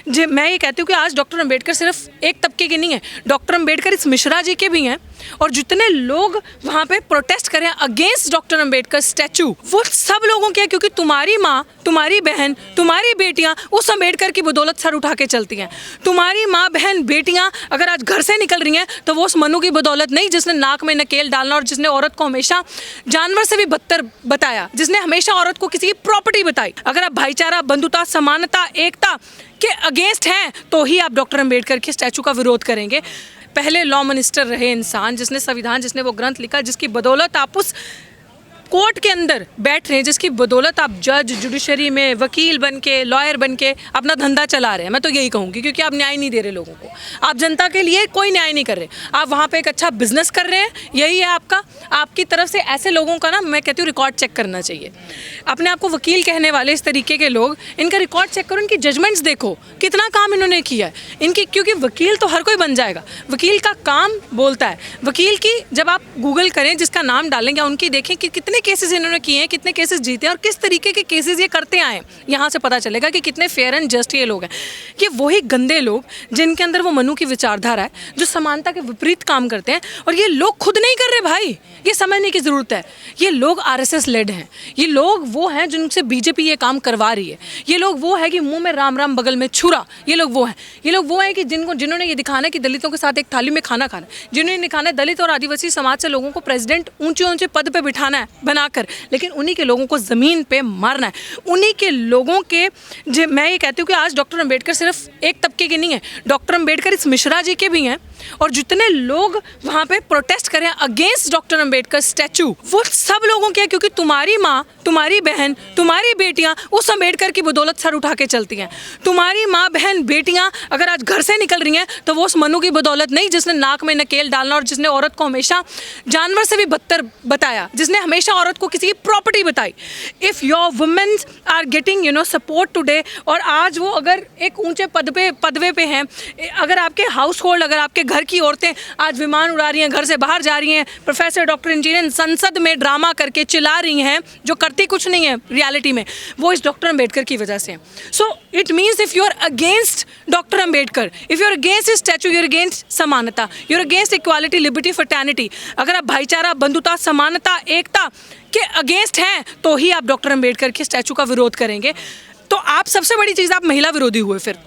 मैं ये कहती हूँ कि आज डॉक्टर अंबेडकर सिर्फ एक तबके के नहीं है, डॉक्टर अंबेडकर इस मिश्रा जी के भी हैं। और जितने लोग वहाँ पे प्रोटेस्ट करें अगेंस्ट डॉक्टर अंबेडकर स्टैचू, वो सब लोगों के हैं, क्योंकि तुम्हारी माँ, तुम्हारी बहन, तुम्हारी बेटियाँ उस अंबेडकर की बदौलत सर उठा के चलती हैं। तुम्हारी माँ, बहन, बेटियाँ अगर आज घर से निकल रही हैं तो वो उस मनु की बदौलत नहीं जिसने नाक में नकेल डालना और जिसने औरत को हमेशा जानवर से भी बदतर बताया, जिसने हमेशा औरत को किसी की प्रॉपर्टी बताई। अगर आप भाईचारा, बंधुता, समानता, एकता के अगेंस्ट हैं तो ही आप डॉक्टर अंबेडकर के स्टैचू का विरोध करेंगे। पहले लॉ मिनिस्टर रहे इंसान, जिसने संविधान, जिसने वो ग्रंथ लिखा, जिसकी बदौलत आप उस कोर्ट के अंदर बैठ रहे हैं, जिसकी बदौलत आप जज, जुडिशरी में वकील बन के, लॉयर बन के अपना धंधा चला रहे हैं। मैं तो यही कहूँगी, क्योंकि आप न्याय नहीं दे रहे लोगों को, आप जनता के लिए कोई न्याय नहीं कर रहे, आप वहाँ पे एक अच्छा बिजनेस कर रहे हैं। यही है आपका, आपकी तरफ से ऐसे लोगों का ना, मैं कहती हूँ रिकॉर्ड चेक करना चाहिए। अपने आप को वकील कहने वाले इस तरीके के लोग, इनका रिकॉर्ड चेक करो, इनकी जजमेंट्स देखो, कितना काम इन्होंने किया है इनकी, क्योंकि वकील तो हर कोई बन जाएगा, वकील का काम बोलता है। वकील की जब आप गूगल करें, जिसका नाम डालेंगे, उनकी देखें कि कितने केसेस इन्होंने किए हैं, कितने केसेस जीते हैं और किस तरीके के केसेस ये करते आए, यहाँ से पता चलेगा कि कितने फेयर एंड जस्ट ये लोग हैं। ये वही गंदे लोग जिनके अंदर वो मनु की विचारधारा है, जो समानता के विपरीत काम करते हैं। और ये लोग खुद नहीं कर रहे भाई, ये समझने की ज़रूरत है। ये लोग आरएसएस लेड हैं, ये लोग वो हैं जिनसे बीजेपी ये काम करवा रही है। ये लोग वो है कि मुंह में राम राम बगल में छुरा, ये लोग वो हैं। ये लोग वो हैं कि जिन्होंने ये दिखाना है कि दलितों के साथ एक थाली में खाना खाना, जिन्होंने दिखाना है दलित और आदिवासी समाज से लोगों को प्रेसिडेंट ऊंचे ऊंचे पद पे बिठाना है बनाकर, लेकिन उन्हीं के लोगों को ज़मीन पे मारना है। उन्हीं के लोगों के मैं ये कहती हूँ कि आज डॉक्टर अंबेडकर सिर्फ एक तबके के नहीं है, डॉक्टर अंबेडकर इस मिश्रा जी के भी हैं। और जितने लोग वहाँ पे प्रोटेस्ट करें अगेंस्ट डॉक्टर अंबेडकर स्टैचू, वो सब लोगों के हैं, क्योंकि तुम्हारी माँ, तुम्हारी बहन, तुम्हारी बेटियाँ उस अंबेडकर की बदौलत सर उठा के चलती हैं। तुम्हारी माँ, बहन, बेटियाँ अगर आज घर से निकल रही हैं तो वो उस मनु की बदौलत नहीं जिसने नाक में नकेल डालना और जिसने औरत को हमेशा जानवर से भी बदतर बताया, जिसने हमेशा औरत को किसी की प्रॉपर्टी बताई। If your women are getting support today, और आज वो अगर एक ऊंचे पदवे पे हैं, अगर आपके हाउस होल्ड, अगर आपके घर की औरतें आज विमान उड़ा रही हैं, घर से बाहर जा रही हैं, प्रोफेसर, डॉक्टर, इंजीनियर संसद में ड्रामा करके चिल्ला रही हैं, जो करती कुछ नहीं है रियलिटी में, वो इस डॉक्टर अंबेडकर की वजह से। So it means if you are against doctor Ambedkar, if you are against his statue, you are against समानता, you are against equality, liberty, fraternity. अगर आप भाईचारा, बंधुता, समानता, एकता के अगेंस्ट हैं तो ही आप डॉक्टर अंबेडकर के स्टैचू का विरोध करेंगे। तो आप सबसे बड़ी चीज़, आप महिला विरोधी हुए। फिर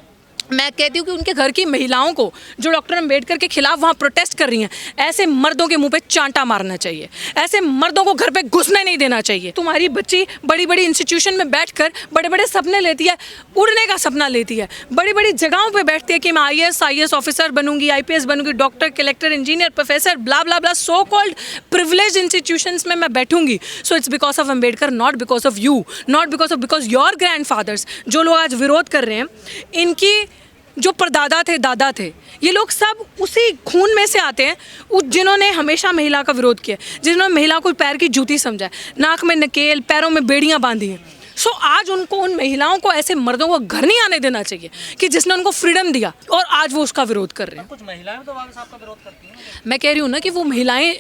मैं कहती हूँ कि उनके घर की महिलाओं को जो डॉक्टर अंबेडकर के खिलाफ वहाँ प्रोटेस्ट कर रही हैं, ऐसे मर्दों के मुंह पे चांटा मारना चाहिए, ऐसे मर्दों को घर पे घुसने नहीं देना चाहिए। तुम्हारी बच्ची बड़ी बड़ी इंस्टीट्यूशन में बैठकर बड़े बड़े सपने लेती है, उड़ने का सपना लेती है, बड़ी बड़ी जगहों पे बैठती है कि मैं IAS ऑफिसर बनूंगी, IPS बनूंगी, doctor, collector, engineer, professor, blah blah blah, so called privilege institutions में मैं बैठूंगी। So it's because of Ambedkar, not because of you, not because your grandfathers. जो लोग आज विरोध कर रहे हैं, इनकी जो परदादा थे, दादा थे, ये लोग सब उसी खून में से आते हैं जिन्होंने हमेशा महिला का विरोध किया, जिन्होंने महिला को पैर की जूती समझा, नाक में नकेल, पैरों में बेड़ियां बांधी हैं। सो आज उनको, उन महिलाओं को, ऐसे मर्दों को घर नहीं आने देना चाहिए कि जिसने उनको फ्रीडम दिया, और आज वो उसका विरोध कर रहे हैं। कुछ महिलाएं तो बाबा साहब का विरोध करती हैं। मैं कह रही हूँ ना कि वो महिलाएं,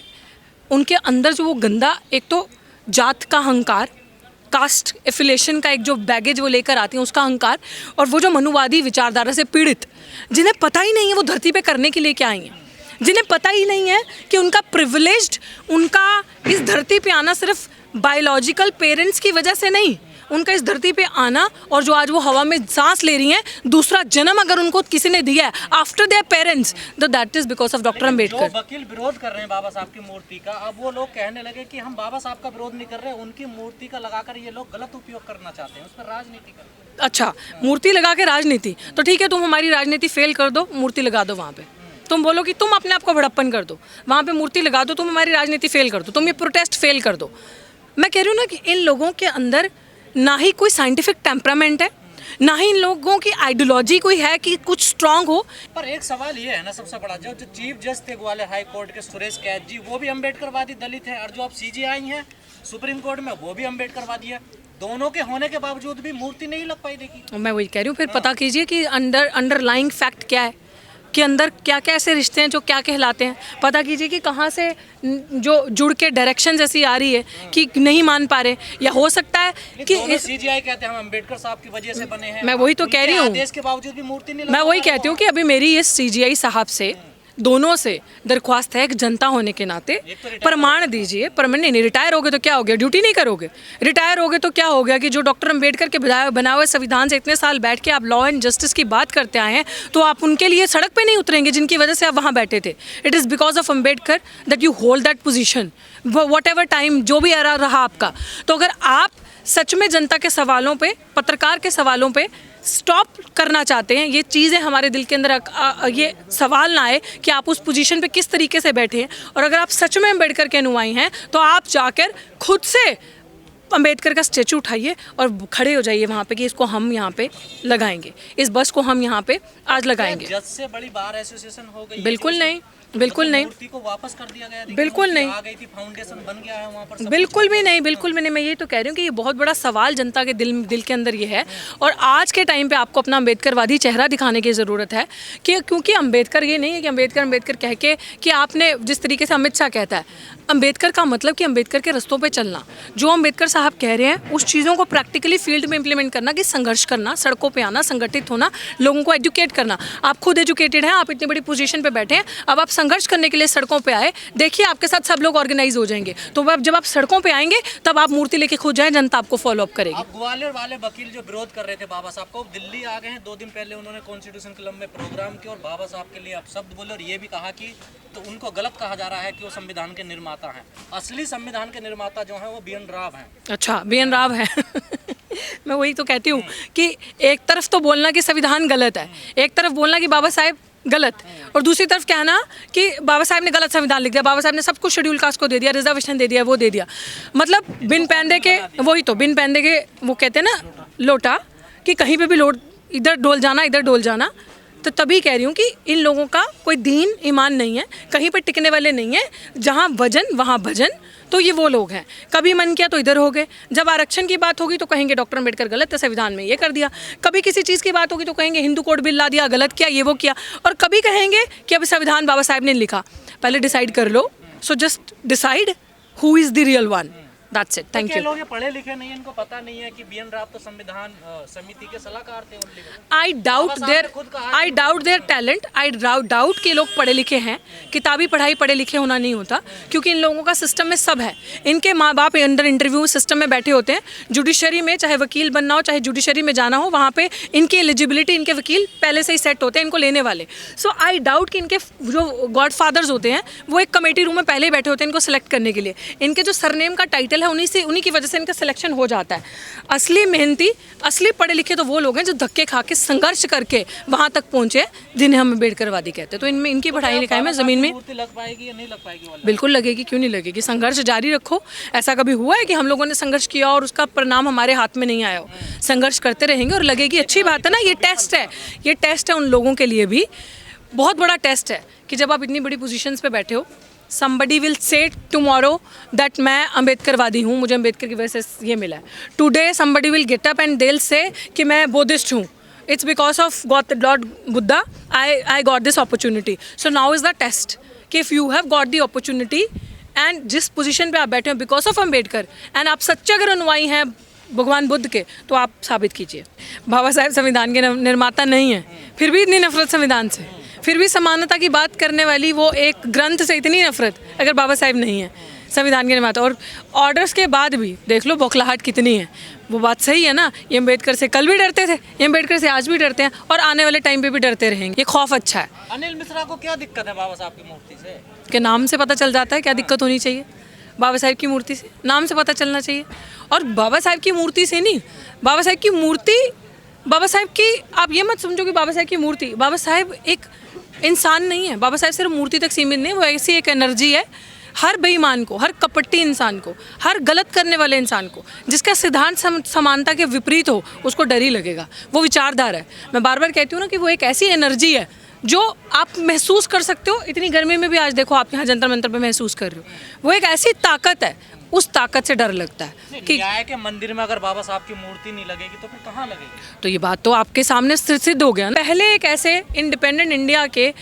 उनके अंदर जो वो गंदा, एक तो जात का अहंकार, कास्ट एफिलेशन का एक जो बैगेज वो लेकर आती हैं, उसका अहंकार, और वो जो मनुवादी विचारधारा से पीड़ित, जिन्हें पता ही नहीं है वो धरती पे करने के लिए क्या आई हैं, जिन्हें पता ही नहीं है कि उनका प्रिविलेज्ड, उनका इस धरती पे आना सिर्फ बायोलॉजिकल पेरेंट्स की वजह से नहीं, उनका इस धरती पे आना, और जो आज वो हवा में सांस ले रही हैं, दूसरा जन्म अगर उनको किसी ने दिया है आफ्टर देयर पेरेंट्स, तो that is because of doctor Ambedkar. जो वकील विरोध कर रहे हैं बाबा साहब की मूर्ति का, अब वो लोग कहने लगे कि हम बाबा साहब का विरोध नहीं कर रहे, उनकी मूर्ति का लगाकर ये लोग गलत उपयोग करना चाहते हैं, उस पर राजनीति कर। अच्छा, मूर्ति लगा के राजनीति, तो ठीक है, तुम हमारी राजनीति फेल कर दो, मूर्ति लगा दो वहाँ पे। तुम बोलो कि तुम अपने आप को बड़प्पन कर दो, वहाँ पे मूर्ति लगा दो, तुम हमारी राजनीति फेल कर दो, तुम ये प्रोटेस्ट फेल कर दो। मैं कह रही हूँ ना कि इन लोगों के अंदर ना ही कोई साइंटिफिक टेम्परामेंट है, ना ही इन लोगों की आइडियोलॉजी कोई है कि कुछ स्ट्रांग हो। पर एक सवाल ये है ना, सबसे बड़ा, जो चीफ जज थे ग्वालियर हाई कोर्ट के सुरेश कैद जी, वो भी अम्बेडकरवादी दलित हैं, और जो अब CJI हैं सुप्रीम कोर्ट में, वो भी अम्बेडकरवादी है। दोनों के होने के बावजूद भी मूर्ति नहीं लग पाई। देखिए, मैं वही कह रही हूँ, फिर पता कीजिए कि अंडरलाइंग फैक्ट क्या है, के अंदर क्या क्या ऐसे रिश्ते हैं जो क्या कहलाते हैं, पता कीजिए कि कहाँ से जो जुड़ के डायरेक्शन ऐसी आ रही है कि नहीं मान पा रहे, या हो सकता है कि इस सीजीआई कहते हैं हम अंबेडकर साहब की वजह से बने हैं। मैं वही तो कह रही हूँ, आदेश के बावजूद भी मूर्ति नहीं मैं वही कहती हूँ कि अभी मेरी इस सीजीआई साहब से दोनों से दरख्वास्त है, एक जनता होने के नाते प्रमाण दीजिए। परमानेंट नहीं, रिटायर हो गए तो क्या हो गया, ड्यूटी नहीं करोगे? रिटायर हो गए तो क्या हो गया कि जो डॉक्टर अंबेडकर के बनाए हुए संविधान से इतने साल बैठ के आप लॉ एंड जस्टिस की बात करते आए हैं, तो आप उनके लिए सड़क पे नहीं उतरेंगे जिनकी वजह से आप वहाँ बैठे थे। It is because of Ambedkar that you hold that position, what ever time जो भी एरा रहा आपका। तो अगर आप सच में जनता के सवालों पे, पत्रकार के सवालों पे स्टॉप करना चाहते हैं, ये चीज़ें हमारे दिल के अंदर ये सवाल ना आए कि आप उस पोजीशन पे किस तरीके से बैठे हैं, और अगर आप सच में अंबेडकर के अनुयायी हैं तो आप जाकर खुद से अंबेडकर का स्टैचू उठाइए और खड़े हो जाइए वहाँ पे कि इसको हम यहाँ पे लगाएंगे, इस बस को हम यहाँ पे आज लगाएंगे। जज से बड़ी बार एसोसिएशन हो गई? बिल्कुल नहीं, बिल्कुल नहीं, मूर्ति को वापस कर दिया गया, बिल्कुल नहीं, आ गई थी, फाउंडेशन बन गया है वहाँ पर, बिल्कुल भी नहीं, बिल्कुल भी नहीं। मैं यही तो कह रही हूँ कि ये बहुत बड़ा सवाल जनता के दिल के अंदर ये है, और आज के टाइम पे आपको अपना अंबेडकरवादी चेहरा दिखाने की ज़रूरत है कि क्योंकि अंबेडकर ये नहीं है कि अंबेडकर कह के कि आपने जिस तरीके से अमित शाह कहता है अंबेडकर का मतलब कि अंबेडकर के रस्तों पे चलना, जो अंबेडकर साहब कह रहे हैं उस चीज़ों को प्रैक्टिकली फील्ड में इंप्लीमेंट करना, कि संघर्ष करना, सड़कों पे आना, संगठित होना, लोगों को एजुकेट करना। आप खुद एजुकेटेड हैं, आप इतनी बड़ी पोजीशन पे बैठे हैं, अब आप संघर्ष करने के लिए सड़कों पे आए, देखिए आपके साथ सब लोग ऑर्गेनाइज हो जाएंगे। तो जब आप सड़कों पे आएंगे तब आप मूर्ति लेके खुद जाएं, जनता आपको फॉलो अप करेगी। अब ग्वालियर वाले वकील जो विरोध कर रहे थे बाबा साहब को, दिल्ली आ गए हैं। 2 दिन पहले उन्होंने कॉन्स्टिट्यूशन क्लब में प्रोग्राम किया और बाबा साहब के लिए आप शब्द बोले, और ये भी कहा कि तो उनको गलत कहा जा रहा है कि वो संविधान के निर्माता हैं। असली संविधान के निर्माता जो हैं वो बी एन राव हैं। अच्छा, बी एन राव है। मैं वही तो कहती हूँ कि एक तरफ तो बोलना कि संविधान गलत है, एक तरफ बोलना कि बाबा साहेब गलत, और दूसरी तरफ कहना कि बाबा साहब ने गलत संविधान लिख दिया, बाबा साहब ने सब कुछ शेड्यूल कास्ट को दे दिया, रिजर्वेशन दे दिया, वो दे दिया। मतलब बिन पैंदे के, वही तो बिन पैंदे के वो कहते हैं ना लोटा, कि कहीं पे भी लोट, इधर डोल जाना, इधर डोल जाना। तो तभी कह रही हूँ कि इन लोगों का कोई दीन ईमान नहीं है, कहीं पर टिकने वाले नहीं है, जहाँ वजन वहाँ भजन। तो ये वो लोग हैं, कभी मन किया तो इधर हो गए, जब आरक्षण की बात होगी तो कहेंगे डॉक्टर अंबेडकर गलत है, संविधान में ये कर दिया, कभी किसी चीज़ की बात होगी तो कहेंगे हिंदू कोड बिल ला दिया, गलत किया, ये वो किया, और कभी कहेंगे कि अब संविधान बाबा साहब ने लिखा। पहले डिसाइड कर लो, so just decide who is the real one, that's it, thank you. लोग ये पढ़े लिखे नहीं है, इनको पता नहीं है कि बी एन राव तो संविधान समिति के सलाहकार थे। I doubt their talent, I doubt कि लोग पढ़े लिखे हैं। किताबी पढ़ाई पढ़े लिखे होना नहीं होता, क्योंकि इन लोगों का सिस्टम में सब है। इनके माँ बाप अंडर इंटरव्यू सिस्टम में बैठे होते हैं, जुडिशरी में चाहे वकील बनना हो, चाहे जुडिशरी में जाना हो, वहाँ पे इनकी एलिजिबिलिटी, इनके वकील पहले से ही सेट होते हैं इनको लेने वाले। सो आई डाउट कि इनके जो गॉड फादर्स होते हैं वो एक कमेटी रूम में पहले ही बैठे होते हैं इनको सेलेक्ट करने के लिए। इनके जो सरनेम का टाइटल है उन्हीं की वजह से इनका सिलेक्शन हो जाता है। असली मेहनती, असली पढ़े लिखे तो वो लोग हैं जो धक्के खा के संघर्ष करके वहाँ तक पहुँचे, जिन्हें हम अम्बेडकरवादी कहते हैं। तो इनमें इनकी पढ़ाई लिखाई में ज़मीन में मूर्ति लग पाएगी या नहीं लग पाएगी? बिल्कुल लगेगी, क्यों नहीं लगेगी। संघर्ष जारी रखो। ऐसा कभी हुआ है कि हम लोगों ने संघर्ष किया और उसका परिणाम हमारे हाथ में नहीं आया हो? संघर्ष करते रहेंगे और लगेगी। अच्छी बात है ना, ये टेस्ट है, ये टेस्ट है उन लोगों के लिए भी, बहुत बड़ा टेस्ट है कि जब आप इतनी बड़ी पोजीशंस पे बैठे हो, somebody will say tomorrow that मैं अम्बेडकरवादी हूँ, मुझे अम्बेडकर की वजह से ये मिला है। Today somebody will get up and they'll say कि मैं बुद्धिस्ट हूँ, it's because of Lord Buddha I got this opportunity. So now is the test कि if you have got the opportunity and जिस पोजीशन पे आप बैठे हो because of Ambedkar, and आप सच्चे अगर अनुयायी हैं भगवान बुद्ध के, तो आप साबित कीजिए। बाबा साहेब संविधान के निर्माता नहीं है, फिर भी इतनी नफरत संविधान से, फिर भी समानता की बात करने वाली वो एक ग्रंथ से इतनी नफरत, अगर बाबा साहेब नहीं है संविधान के निर्माता। और ऑर्डर्स के बाद भी देख लो बौखलाहट कितनी है। वो बात सही है ना, ये अम्बेडकर से कल भी डरते थे, ये अम्बेडकर से आज भी डरते हैं और आने वाले टाइम पे भी डरते रहेंगे। ये खौफ अच्छा है। अनिल मिश्रा को क्या दिक्कत है बाबा साहब की मूर्ति से? के नाम से पता चल जाता है क्या दिक्कत होनी चाहिए। बाबा साहेब की मूर्ति से नाम से पता चलना चाहिए, और बाबा साहेब की मूर्ति से नहीं। बाबा साहेब की मूर्ति, बाबा साहेब की, आप ये मत समझो कि बाबा साहेब की मूर्ति, बाबा साहेब एक इंसान नहीं है। बाबा साहेब सिर्फ मूर्ति तक सीमित नहीं, वो ऐसी एक एनर्जी है। हर बेईमान को, हर कपट्टी इंसान को, हर गलत करने वाले इंसान को, जिसका सिद्धांत समानता के विपरीत हो, उसको डर ही लगेगा। वो विचारधारा है। मैं बार बार कहती हूँ ना कि वो एक ऐसी एनर्जी है जो आप महसूस कर सकते हो। इतनी गर्मी में भी आज देखो आप यहाँ जंतर मंतर पे महसूस कर रहे हो। वो एक ऐसी ताकत है, उस ताकत से डर लगता है कि न्याय के मंदिर में अगर बाबा साहब की मूर्ति नहीं लगेगी तो फिर कहाँ लगेगी? तो ये बात तो आपके सामने सिद्ध हो गया। पहले एक ऐसे इंडिपेंडेंट इंडिया के